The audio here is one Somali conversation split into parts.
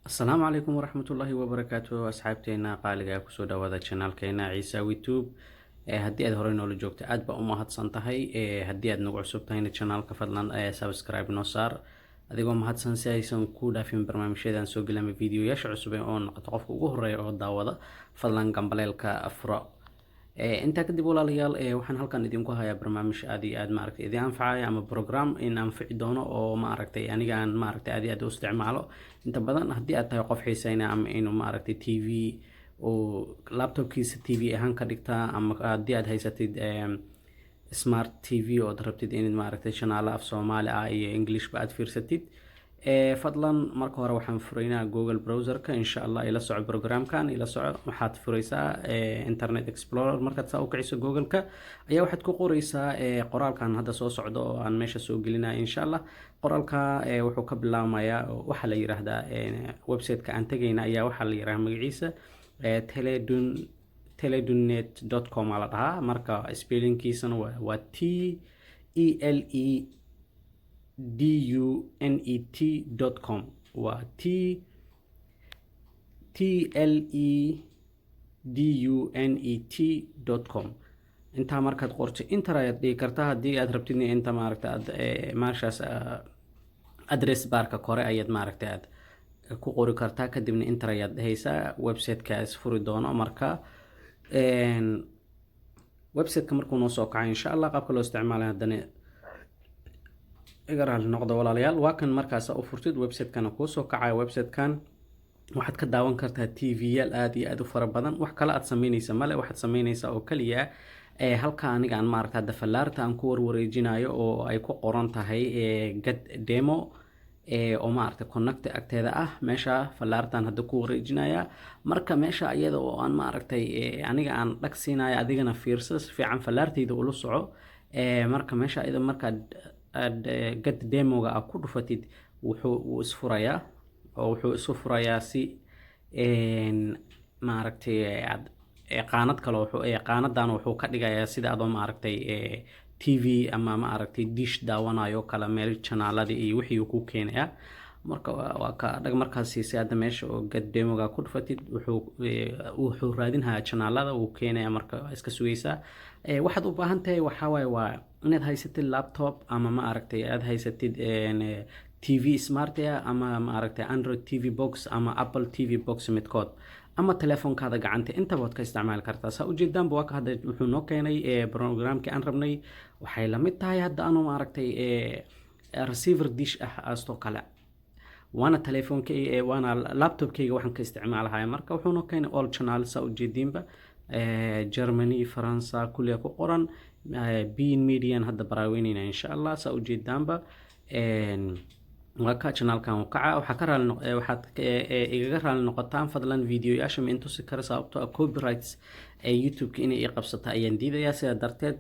السلام عليكم ورحمة الله وبركاته أصحابتينا قالقا كسو دوادا channelkeena ciisa youtube haddii aad horey noola joogta aad baa u mahadsan tahay haddii aad nagu cusub tahayna channelka fadlan subscribe noo saar adigoo mahadsan si aysan ku dhaafin barnaamijyadan soo gelama videoyaasha cusub oo noqoto qofka ugu horeeya oo daawada fadlan gambaleelka furo intaa kadib walaalayaal waxaan halkan idinku hayaa barnaamij aad iyo aad maaragtay idin anfacaya ama program in anfici doono oo maaragtay aniga aan maaragtay aad iyo aad u isticmaalo inta badan haddii aad tahay qof xiiseynaya ama inuu maaragtay TV oo laptopkiisa TV ahaan ka dhigtaa ama haddii aad haysatid smart TV oo aad rabtid inaad maaragtay channel af Soomaali ah iyo English ba aad fiirsatid fadlan marka hore waxaan furaynaa Google browser-ka insha Allah ila soco programkan ila soco waxaad furaysaa Internet Explorer markaad saa u kiciso Google-ka ayaa waxaad ku qoraysaa qoraalkan hadda soo socdo oo aan meesha soo gelinayo insha Allah qoraalka wuxuu ka bilaabmayaa waxa la yiraahdaa website-ka aan tagayna ayaa waxa la yiraahdaa magaciisa teledunet.com ala dhahaa marka spellingkiisana waa TELEDUNET.com waa TLEDUNET.com inta markaad qorto inter ayaad dhigi kartaa haddii aad rabtid inta maaragtay aad meeshaas address barka kore ayaad maaragtay aad ku qori kartaa kadibna inter ayaad dhehaysaa website-kaas furi doono marka website-ka markuu noo soo kaco insha Allah qaabka loo isticmaalayo haddana iga raali noqdo walaalayaal waa kan markaas u furtid website-kana kuu soo kacayo website-kan waxaad ka daawan kartaa TV-yaal aad iyo aad u fara badan wax kale aad sameynaysa male waxaad sameynaysaa oo kaliya halka aniga aan maaragtay hadda fallaarta aan ku warwareejinayo oo ay ku qoran tahay get demo oo maaragtay connect agteeda ah meesha fallaartan hadda ku wareejinaya marka meesha iyada oo aan maaragtay aniga aan dhag siinayo adigana fiirso si fiican fallaartayda ula soco marka meesha iyada markaad get demoga aad ku dhufatid wuxuu isfurayaa oo wuxuu isu furayaa si maaragtay qaanad kale qaanadan wuxuu ka dhigayaa sida adoo maaragtay TV ama maaragtay dish daawanayo kala meel channelada iyo wixii uu ku keenaya marka waa ka dhag markaas si aad meesha oo get demoga ku dhufatid wuxuu raadinaya channelada uu keenaya marka iska sugaysaa waxaad u baahan tahay waxa waa inaad haysatid laptop ama maaragtay aad haysatid TV smart ama maaragtay Android TV box ama Apple TV box midkood ama telefoonkaada gacanta inta baad ka isticmaali kartaa saa ujeedaan waa ka hadda wuxuu noo keenay programkii aan rabnay waxay la mid tahay hadda aanu maaragtay receiver dish ah astoo kale waana telefoonka waana laptopkayga waxaan ka isticmaalahay marka wuxuu noo keenay all channel saa ujeediinba Germany France kulliya ku qoran being median hadda baraaweynayna insha Allah saa ujeedaanba waa ka channelkan uu kaca waxa ka raali waxaad igaga raali noqotaan fadlan videoyaasha ma intuu si kara sababtoo copyrights YouTube inay qabsata ayaan diidayaa sida darteed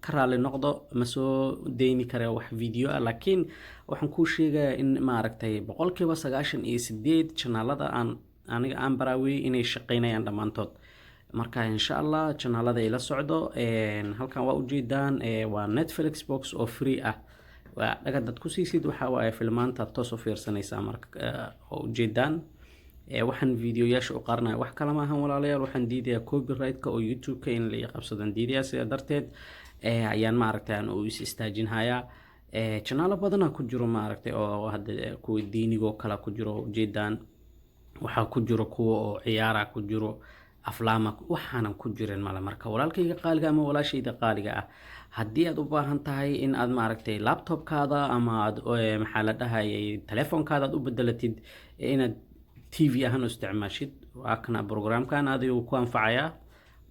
ka raali noqdo ma soo deyni kara wax video laakiin waxaan ku sheegayaa in maaragtay 98% channelada aniga aan baraaway inay shaqeynayaan dhamaantood marka insha Allah channelada ila socdo halkan waa ujeedaan waa Netflix box oo free ah dhaga dad ku siisid waxa waa filmaanta toos u fiirsanaysaa marka oo ujeedaan waxaan videoyaasha u qarnaa wax kala ma ahan walaalayaal waxaan diidayaa copyright-ka oo YouTube-ka in la qabsadan diidayaa sida darteed ayaan maaragtay aan u istaajinhayaa channel badan ku jiro maaragtay oo hadda kuwa diiniga kala ku jiro ujeedaan waxa ku jiro kuwa oo ciyaara ku jiro aflaama waxaanan ku jirin mala marka walaalkayga qaaliga ama walaashayda qaaliga ah haddii aad u baahan tahay in aad maaragtay laptopkaada ama aad maxaa la dhahayay telefoonkaada aad u bedelatid inaad TV ahaan u isticmaashid waa kana programkan adigu ku anfacaya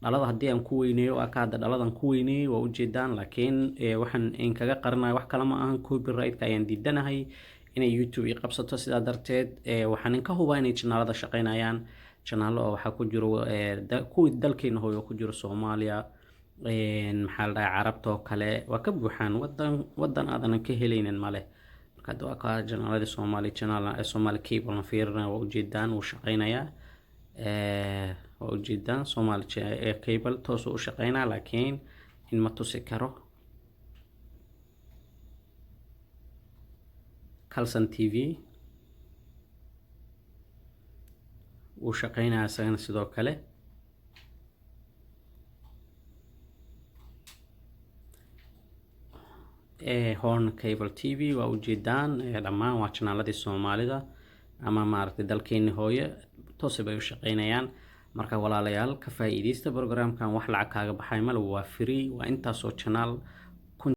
dhalada haddii aan ku weyneeyo waa ka hadda dhaladan ku weyneeyo waa ujeedaan laakiin waxaan in kaga qarinayo wax kale ma ahan copyright-ka ayaan diidanahay inay YouTube i qabsato sidaa darteed waxaan in ka hubaa inay channelada shaqeynayaan channelo waxa ku jiro kuwii dalkeena hooyo ku jiro Soomaaliya maxaa la dhahaa carabta kale waa ka buuxaan wadan aadan ka helaynin male marka waa ka channelada Somali cable na fiirna waa ujeedaan uu shaqeynaya waa ujeedaan Somali cable toos u shaqeynaa laakiin in ma tusi karo Kalsan TV wuu shaqeynaya isagana sidoo kale. Horn Cable TV waa ujeedaan dhammaan waa janaaladii Soomaalida ama maaragtay dalkeeni hooyo toos bay u shaqeynayaan. marka walaalayaal ka faa'iideysta programkan, wax lacag kaaga baxay mal waa free, waa intaas oo channel